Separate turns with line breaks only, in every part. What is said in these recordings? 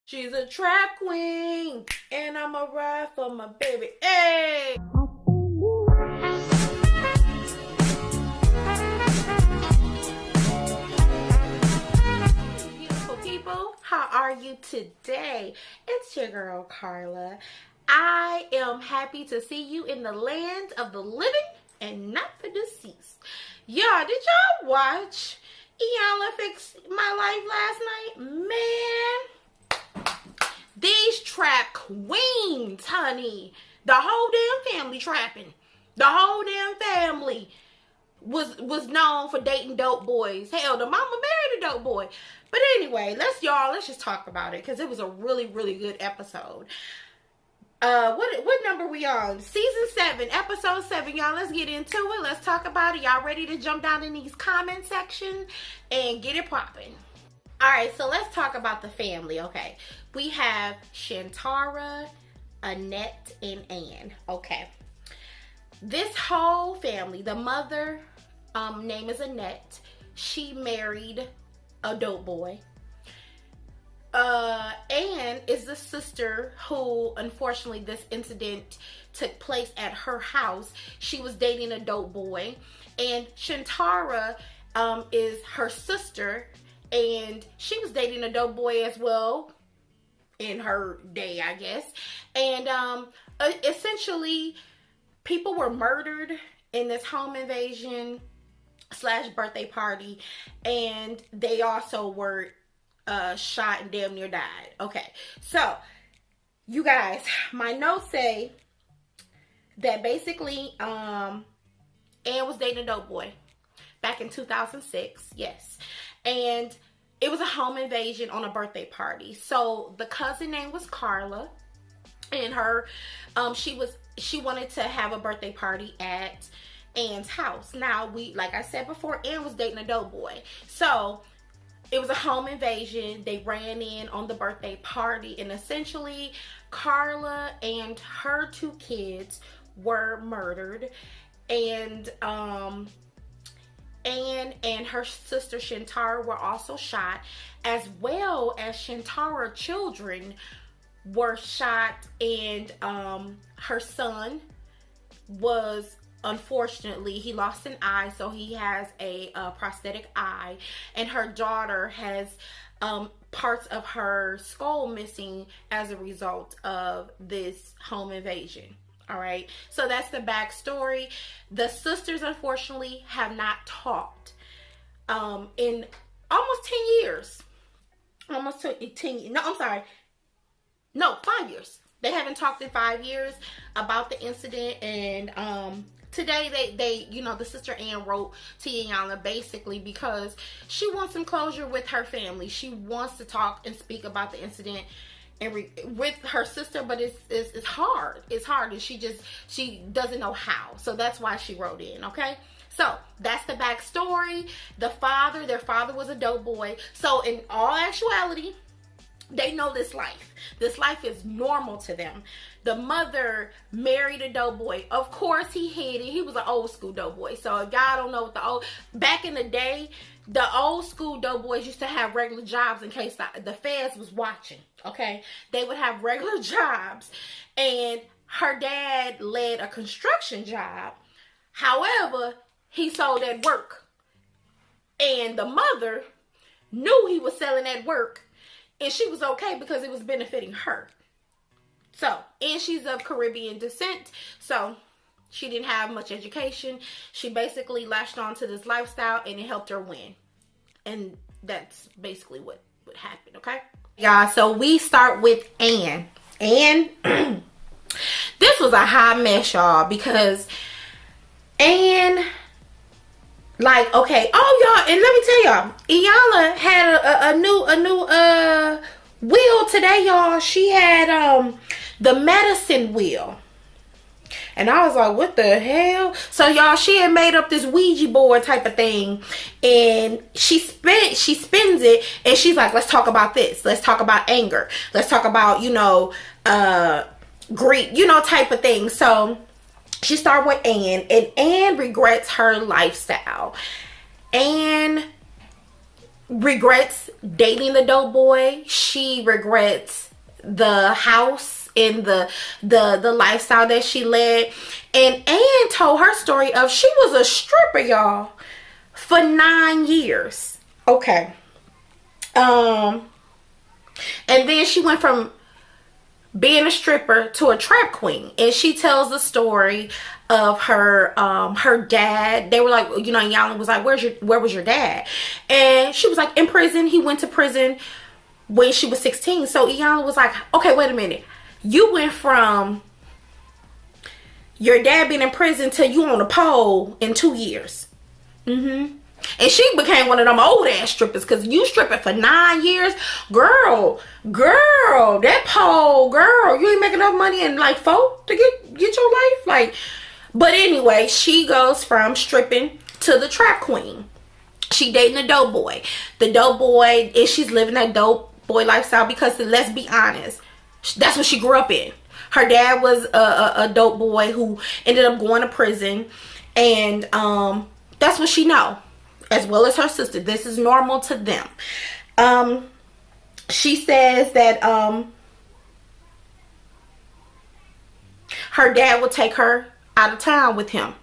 She's a trap queen, and I'm a ride for my baby. Hey! Beautiful people, how are you today? It's your girl, Carla. I am happy to see you in the land of the living and not the deceased. Y'all, did y'all watch Iyanla fix my life last night? Man. These trap queens, honey. The whole damn family trapping. The whole damn family was known for dating dope boys. Hell, the mama married a dope boy. But anyway, let's just talk about it because it was a really, really good episode. What number we on? Season 7, episode 7, y'all. Let's get into it. Let's talk about it. Y'all ready to jump down in these comment sections and get it popping? Alright, so let's talk about the family, okay? We have Shintaro, Annette, and Anne, okay? This whole family, the mother, name is Annette. She married a dope boy. Anne is the sister who, unfortunately, this incident took place at her house. She was dating a dope boy. And Shintaro, is her sister. And she was dating a dope boy as well in her day, I guess. And essentially, people were murdered in this home invasion / birthday party. And they also were shot and damn near died. Okay, so you guys, my notes say that basically Anne was dating a dope boy back in 2006. Yes. And it was a home invasion on a birthday party. So the cousin name was Carla, and her, she wanted to have a birthday party at Anne's house. Now, like I said before, Anne was dating a dope boy. So it was a home invasion. They ran in on the birthday party, and essentially Carla and her 2 kids were murdered, and Anne and her sister Shintaro were also shot, as well as Shintaro's children were shot, and her son was, unfortunately, he lost an eye, so he has a prosthetic eye, and her daughter has parts of her skull missing as a result of this home invasion. All right, so that's the backstory. The sisters, unfortunately, have not talked in almost 10 years. Almost 10, no, I'm sorry. No, 5 years. They haven't talked in 5 years about the incident. And today they, the sister Anne wrote to Iyanla basically because she wants some closure with her family. She wants to talk and speak about the incident and with her sister, but it's hard. It's hard, and she doesn't know how. So that's why she wrote in. Okay, so that's the backstory. Their father was a dope boy. So in all actuality, they know this life. This life is normal to them. The mother married a dope boy. Of course, he hid it. He was an old school dope boy. So if y'all don't know what back in the day, the old school dope boys used to have regular jobs in case the feds was watching. Okay, they would have regular jobs, and her dad led a construction job. However, he sold at work, and the mother knew he was selling at work, and she was okay because it was benefiting her. So, and she's of Caribbean descent, so she didn't have much education. She basically latched on to this lifestyle, and it helped her win. And that's basically what happened, okay? Y'all, so we start with Anne. Anne, this was a hot mess, y'all, because Anne, like, okay, oh, y'all, and let me tell y'all, Iyanla had a new wheel today, y'all. She had the medicine wheel. And I was like, what the hell? So y'all, she had made up this Ouija board type of thing, and she spins it, and she's like, let's talk about this. Let's talk about anger. Let's talk about, grief, type of thing. So she started with Anne, and Anne regrets her lifestyle. Anne regrets dating the dope boy. She regrets the house and the lifestyle that she led. And Ann told her story of she was a stripper, y'all, for 9 years. Okay. And then she went from being a stripper to a trap queen. And she tells the story of her dad. They were like, you know, Iyanla was like, where was your dad? And she was like, in prison. He went to prison when she was 16. So Iyanla was like, okay, wait a minute. You went from your dad being in prison to you on a pole in 2 years. And she became one of them old ass strippers, because you stripping for 9 years. Girl, that pole, girl, you ain't making enough money in like 4 to get your life. Like, but anyway, she goes from stripping to the trap queen. She dating a dope boy. The dope boy, and she's living that dope boy lifestyle because, let's be honest, that's what she grew up in. Her dad was a dope boy who ended up going to prison, and that's what she know, as well as her sister. This is normal to them. She says that her dad would take her out of town with him,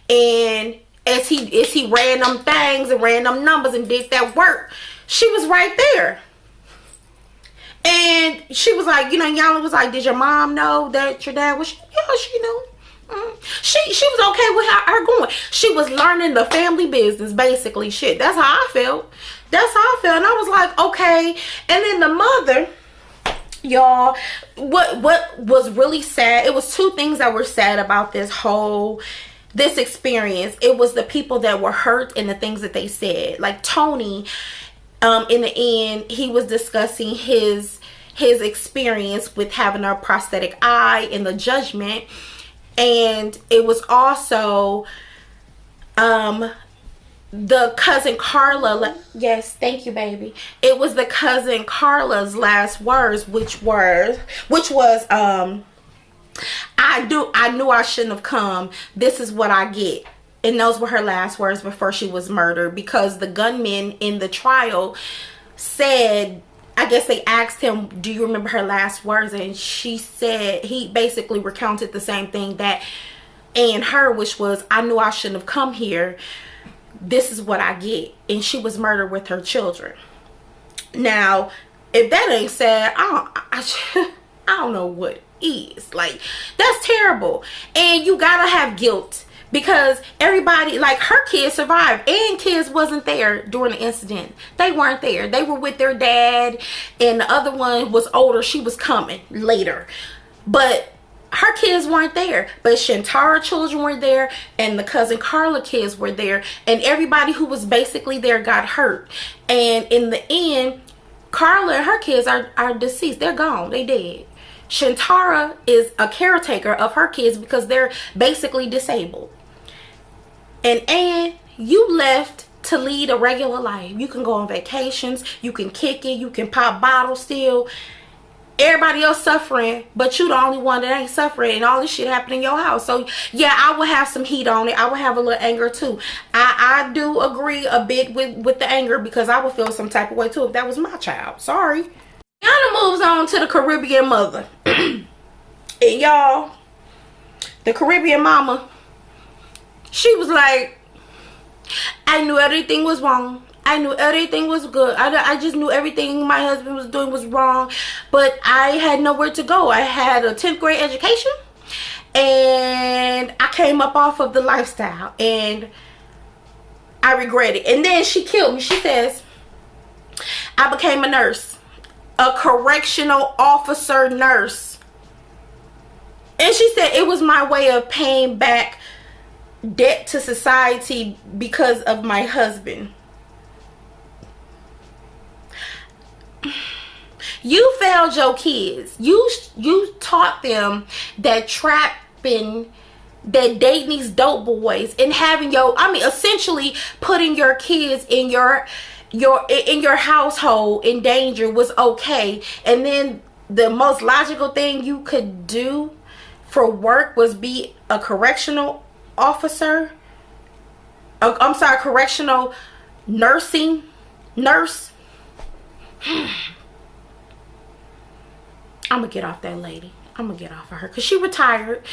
and as he ran them things and ran them numbers and did that work, she was right there. And she was like, you know, Iyanla was like, did your mom know that your dad was? Yeah, she knew. She was okay with her going. She was learning the family business, basically. Shit, that's how I felt. And I was like, okay. And then the mother, y'all, what was really sad, it was 2 things that were sad about this experience. It was the people that were hurt and the things that they said. Like Tony, in the end, he was discussing his experience with having a prosthetic eye and the judgment. And it was also the cousin Carla. Yes, thank you, baby. It was the cousin Carla's last words, which was I knew I shouldn't have come. This is what I get. And those were her last words before she was murdered, because the gunmen in the trial said, I guess they asked him, do you remember her last words? And she said, he basically recounted the same thing that Ann heard, which was, I knew I shouldn't have come here. This is what I get. And she was murdered with her children. Now, if that ain't sad, I don't know what is. Like, that's terrible. And you gotta have guilt, because everybody, like, her kids survived, and kids wasn't there during the incident. They weren't there. They were with their dad, and the other one was older. She was coming later, but her kids weren't there. But Shintaro children were there, and the cousin Carla kids were there, and everybody who was basically there got hurt. And in the end, Carla and her kids are deceased. They're gone. They dead. Shintaro is a caretaker of her kids because they're basically disabled. And Ann, you left to lead a regular life. You can go on vacations, you can kick it, you can pop bottles still. Everybody else suffering, but you the only one that ain't suffering, and all this shit happened in your house. So yeah, I will have some heat on it. I will have a little anger too. I do agree a bit with the anger, because I would feel some type of way too if that was my child. Sorry. Iyanla moves on to the Caribbean mother. And y'all, the Caribbean mama, she was like, I knew everything was wrong. I knew everything was good. I just knew everything my husband was doing was wrong. But I had nowhere to go. I had a 10th grade education, and I came up off of the lifestyle, and I regret it. And then she killed me. She says, I became a nurse, a correctional officer nurse. And she said it was my way of paying back debt to society because of my husband. You failed your kids. You taught them that trapping, that dating these dope boys, and having essentially putting your kids in your household in danger was okay. And then the most logical thing you could do for work was be a correctional officer. Correctional nursing nurse. I'm gonna get off that lady. I'm gonna get off of her because she retired.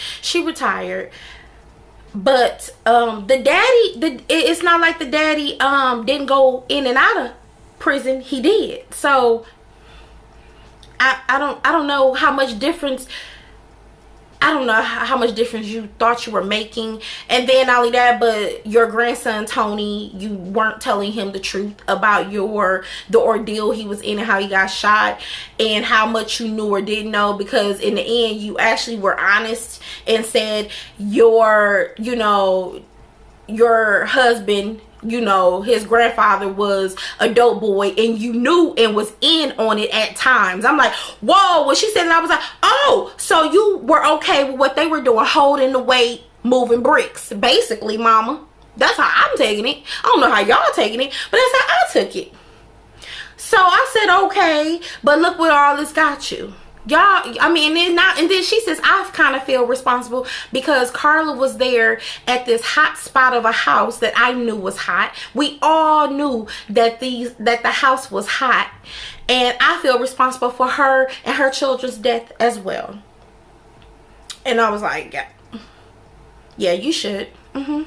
But the daddy, it's not like the daddy didn't go in and out of prison. He did. So I don't know how much difference. I don't know how much difference you thought you were making. And then not only that, but your grandson Tony, you weren't telling him the truth about the ordeal he was in and how he got shot and how much you knew or didn't know, because in the end you actually were honest and said your husband, his grandfather was a dope boy and you knew and was in on it at times. I'm like, whoa, when she said it, I was like, oh, so you were okay with what they were doing, holding the weight, moving bricks, basically, mama. That's how I'm taking it. I don't know how y'all taking it, but that's how I took it. So I said, okay, but look what all this got you. Y'all, I mean, and then she says, I kind of feel responsible because Carla was there at this hot spot of a house that I knew was hot. We all knew that the house was hot, and I feel responsible for her and her children's death as well. And I was like, yeah, you should. Then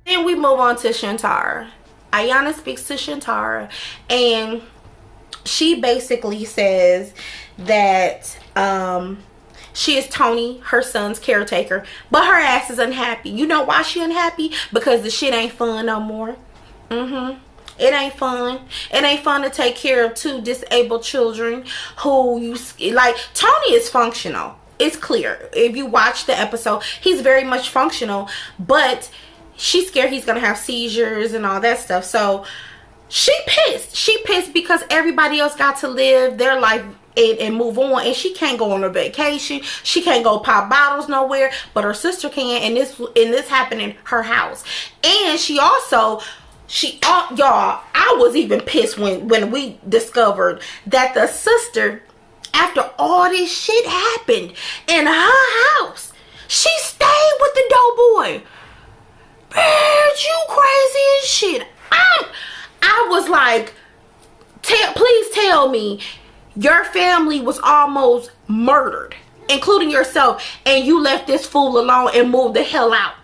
we move on to Shintaro. Iyanla speaks to Shintaro, and she basically says that she is Tony, her son's caretaker, but her ass is unhappy. You know why she unhappy? Because the shit ain't fun no more. It ain't fun. It ain't fun to take care of two disabled children who you like. Tony is functional. It's clear. If you watch the episode, he's very much functional, but she's scared he's gonna have seizures and all that stuff. So she pissed because everybody else got to live their life and move on, and she can't go on a vacation. She can't go pop bottles nowhere, but her sister can, and this happened in her house. And y'all, I was even pissed when we discovered that the sister, after all this shit happened in her house, she stayed with the dope boy. Bitch, you crazy as shit. I was like, please tell me your family was almost murdered, including yourself, and you left this fool alone and moved the hell out.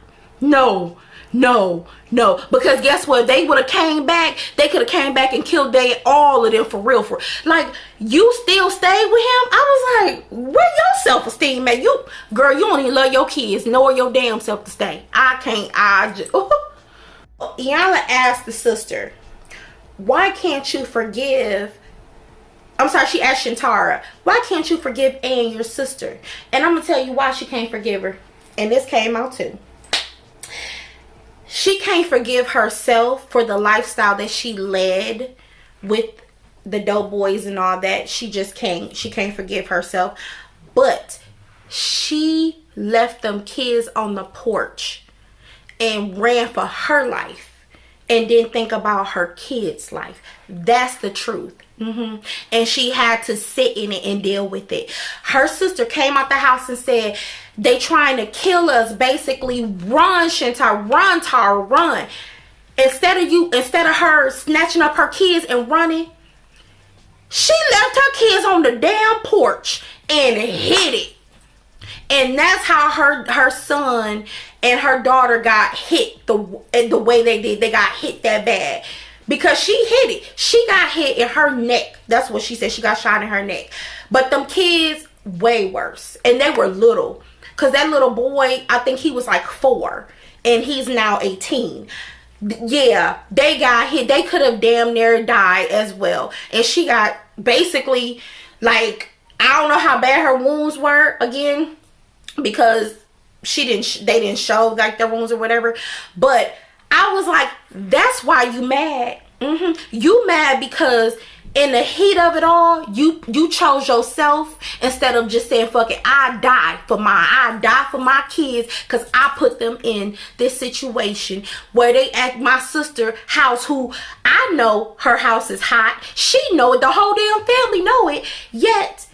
No. Because guess what? They would have came back. They could have came back and killed all of them for real. Like, you still stayed with him? I was like, where your self-esteem at? You don't even love your kids nor your damn self to stay. Iyanla asked the sister, why can't you forgive? She asked Shintaro, why can't you forgive Ann, your sister? And I'm going to tell you why she can't forgive her. And this came out too. She can't forgive herself for the lifestyle that she led with the dope boys and all that. She can't forgive herself. But she left them kids on the porch and ran for her life and didn't think about her kids' life. That's the truth. And she had to sit in it and deal with it. Her sister came out the house and said, they trying to kill us, basically. Run, Shintaro, run, Tara, run. Instead of her snatching up her kids and running, she left her kids on the damn porch and hid it. And that's how her son and her daughter got hit the way they did. They got hit that bad. Because she hit it. She got hit in her neck. That's what she said. She got shot in her neck. But them kids, way worse. And they were little. Because that little boy, I think he was like 4. And he's now 18. Yeah, they got hit. They could have damn near died as well. And she got basically, like, I don't know how bad her wounds were again. Because they didn't show like their wounds or whatever. But I was like, that's why you mad. You mad because in the heat of it all, you chose yourself instead of just saying, fuck it, I die for my kids, because I put them in this situation where they at my sister's house, who I know her house is hot. She know it. The whole damn family know it. Yet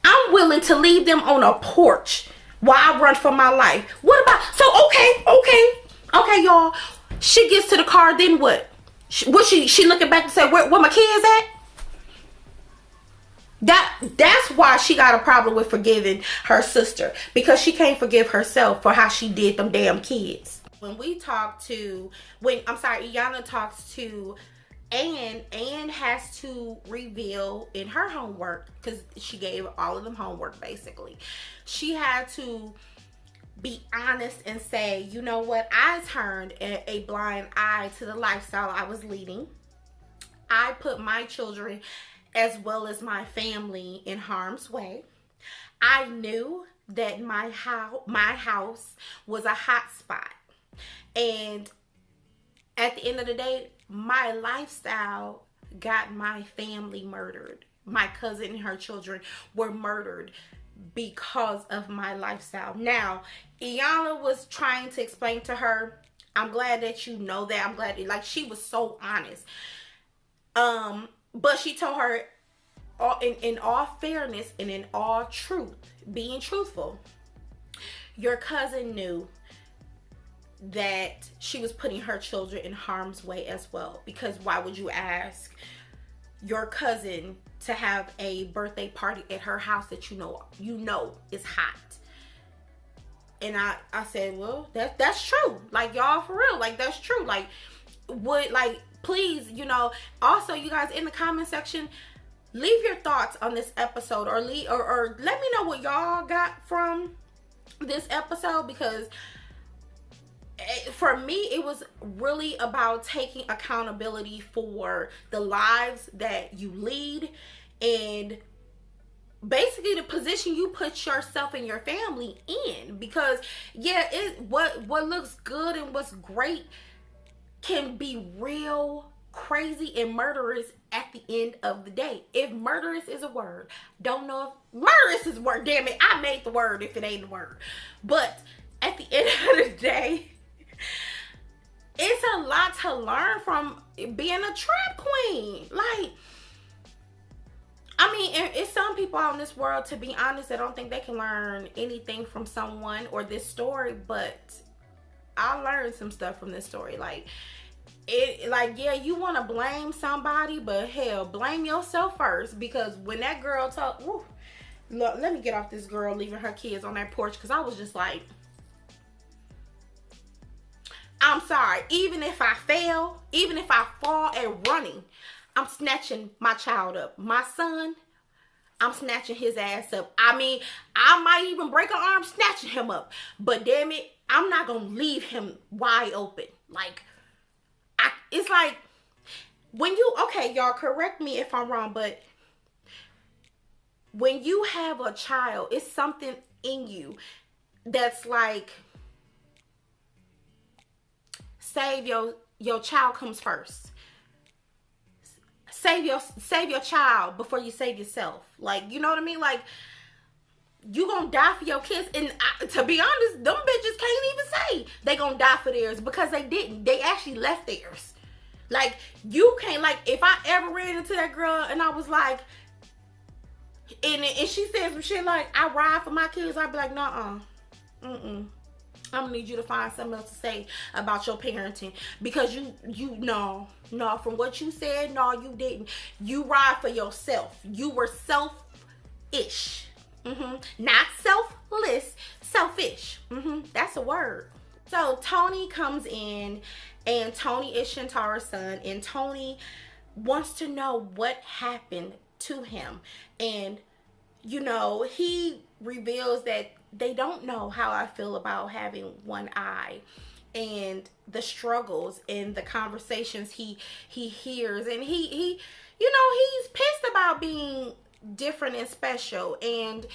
I'm willing to leave them on a porch while I run for my life. What about, so okay, y'all. She gets to the car, then what? She looking back and say, where my kids at? That's why she got a problem with forgiving her sister, because she can't forgive herself for how she did them damn kids. When Iyanla talks to Anne has to reveal in her homework, because she gave all of them homework basically. She had to be honest and say, you know what, I turned a blind eye to the lifestyle I was leading. I put my children as well as my family in harm's way. I knew that my house was a hot spot. And at the end of the day, my lifestyle got my family murdered. My cousin and her children were murdered because of my lifestyle. Now, Iyanla was trying to explain to her, I'm glad that you know that. I'm glad that, like, she was so honest. But she told her, in all fairness and in all truth, being truthful, your cousin knew that she was putting her children in harm's way as well. Because why would you ask your cousin to have a birthday party at her house that you know is hot? And I said, well, that's true. Like, y'all, for real, like, that's true. Like, please, also, you guys, in the comment section, leave your thoughts on this episode, or let me know what y'all got from this episode, because for me, it was really about taking accountability for the lives that you lead, and basically the position you put yourself and your family in. Because what looks good and what's great can be real crazy and murderous at the end of the day. If murderous is a word, don't know if murderous is a word. Damn it, I made the word if it ain't a word. But at the end of the day, it's a lot to learn from being a trap queen. Like, I mean, it's some people out in this world, to be honest, I don't think they can learn anything from someone or this story, but I learned some stuff from this story. You want to blame somebody, but hell, blame yourself first. Because when that girl look, let me get off this girl leaving her kids on that porch, because I was just like, I'm sorry, even if I fail, even if I fall at running, I'm snatching my child up. My son, I'm snatching his ass up. I mean, I might even break an arm snatching him up, but damn it, I'm not gonna leave him wide open. It's like, when okay, y'all, correct me if I'm wrong, but when you have a child, it's something in you that's like, save your child comes first. Save your child before you save yourself. Like, you know what I mean? Like, you gonna die for your kids. And to be honest, them bitches can't even say they gonna die for theirs, because they didn't. They actually left theirs. Like, you can't, like, if I ever ran into that girl and I was like, and she said some shit like, I ride for my kids, I'd be like, nuh-uh. I'm gonna need you to find something else to say about your parenting, because no, from what you said, no, you didn't. You ride for yourself. You were selfish. Not selfless, selfish. That's a word. So Tony comes in, and Tony is Shintaro's son, and Tony wants to know what happened to him. And he reveals that they don't know how I feel about having one eye, and the struggles and the conversations he hears, and he's pissed about being different and special. And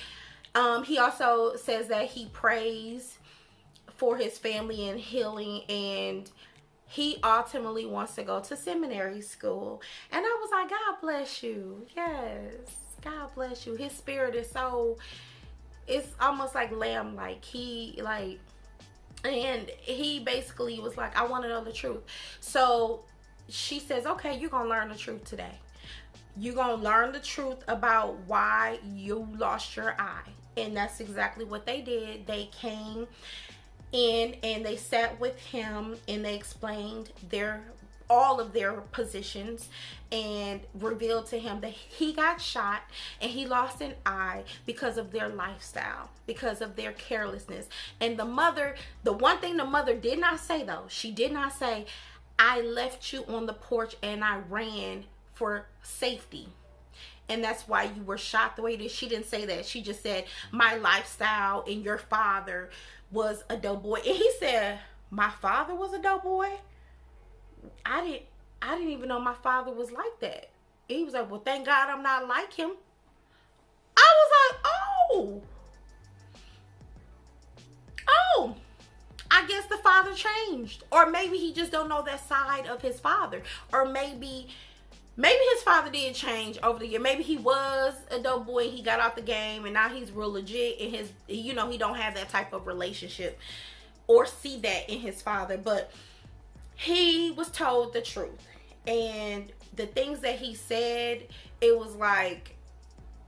he also says that he prays for his family and healing, and he ultimately wants to go to seminary school. And I was like, God bless you. Yes, God bless you. His spirit is so, it's almost like lamb-like. And he basically was like, I want to know the truth. So she says, okay, you're going to learn the truth today. You're going to learn the truth about why you lost your eye. And that's exactly what they did. They came in and they sat with him, and they explained their all of their positions and revealed to him that he got shot and he lost an eye because of their lifestyle, because of their carelessness. And the one thing the mother did not say, though, she did not say, I left you on the porch and I ran for safety, and that's why you were shot the way it is. She didn't say that. She just said, my lifestyle and your father was a dope boy. And he said, my father was a dope boy? I didn't even know my father was like that. He was like, well, thank God I'm not like him. I was like, oh, I guess the father changed. Or maybe he just don't know that side of his father. Or maybe his father did change over the year. Maybe he was a dope boy and he got out the game and now he's real legit and he don't have that type of relationship or see that in his father. But he was told the truth. And the things that he said, it was like,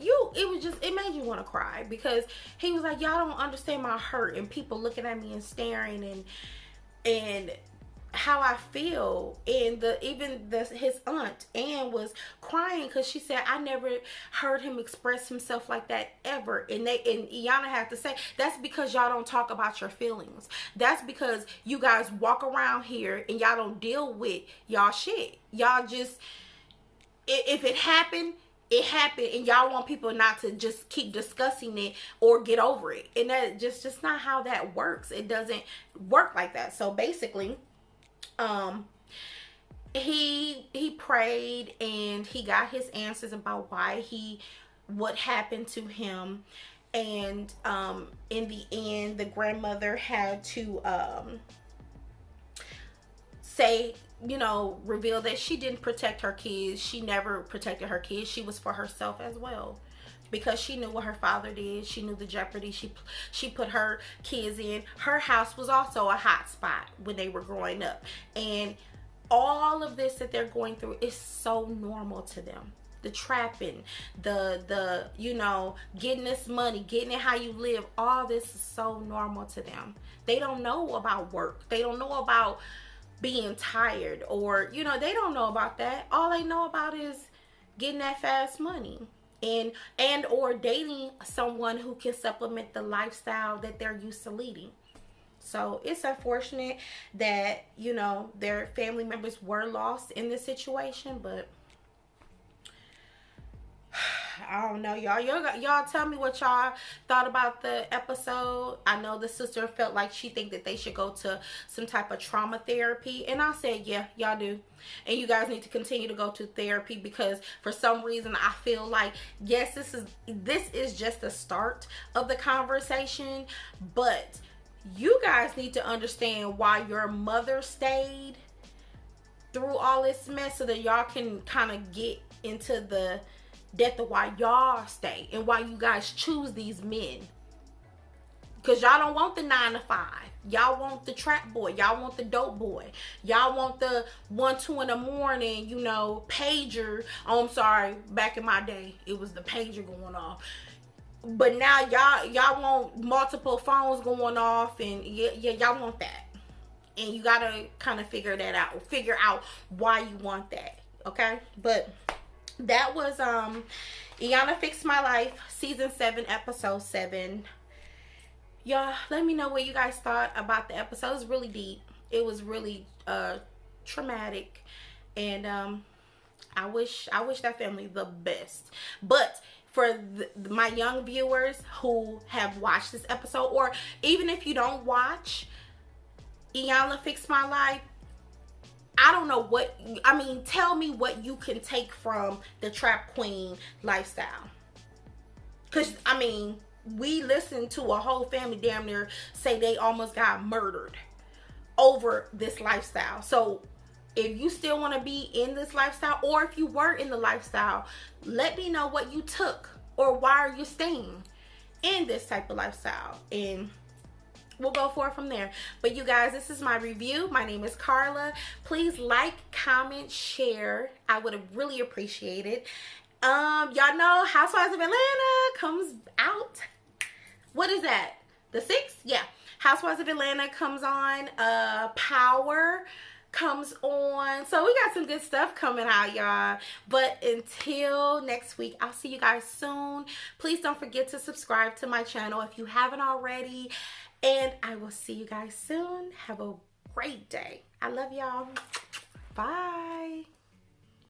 it made you want to cry, because he was like, y'all don't understand my hurt and people looking at me and staring and how I feel. And his aunt Ann was crying because she said, I never heard him express himself like that ever. And Iyanla had to say, that's because y'all don't talk about your feelings. That's because you guys walk around here and y'all don't deal with y'all shit. Y'all just, if it happened, it happened, and y'all want people not to just keep discussing it or get over it. And that just not how that works. It doesn't work like that. So basically, he prayed and he got his answers about what happened to him. And in the end, the grandmother had to reveal that she didn't protect her kids. She never protected her kids. She was for herself as well, because she knew what her father did. She knew the jeopardy she put her kids in. Her house was also a hot spot when they were growing up. And all of this that they're going through is so normal to them. The trapping, the getting this money, getting it how you live, all this is so normal to them. They don't know about work. They don't know about being tired, or they don't know about that. All they know about is getting that fast money and or dating someone who can supplement the lifestyle that they're used to leading. So it's unfortunate that their family members were lost in this situation, but I don't know, y'all tell me what y'all thought about the episode. I know the sister felt like she think that they should go to some type of trauma therapy, and I said, yeah, y'all do, and you guys need to continue to go to therapy, because for some reason I feel like, yes, this is just the start of the conversation, but you guys need to understand why your mother stayed through all this mess, so that y'all can kind of get into the depth of why y'all stay and why you guys choose these men. Because y'all don't want the 9 to 5. Y'all want the trap boy. Y'all want the dope boy. Y'all want the 1, 2 in the morning, pager. Oh, I'm sorry. Back in my day, it was the pager going off. But now y'all want multiple phones going off, and yeah, y'all want that. And you gotta kind of figure out why you want that. Okay? But that was Iyanla Fixed My Life, season 7, episode 7. Y'all, let me know what you guys thought about the episode. It was really deep. It was really traumatic, and I wish that family the best. But for my young viewers who have watched this episode, or even if you don't watch Iyanla Fixed My Life, I don't know tell me what you can take from the trap queen lifestyle. Because, we listened to a whole family damn near say they almost got murdered over this lifestyle. So if you still want to be in this lifestyle, or if you were in the lifestyle, let me know what you took, or why are you staying in this type of lifestyle, and we'll go forward from there. But you guys, this is my review. My name is Carla. Please like, comment, share. I would have really appreciated it. Y'all know Housewives of Atlanta comes out. What is that? The 6th? Yeah. Housewives of Atlanta comes on. Power comes on. So we got some good stuff coming out, y'all. But until next week, I'll see you guys soon. Please don't forget to subscribe to my channel if you haven't already. And I will see you guys soon. Have a great day. I love y'all. Bye.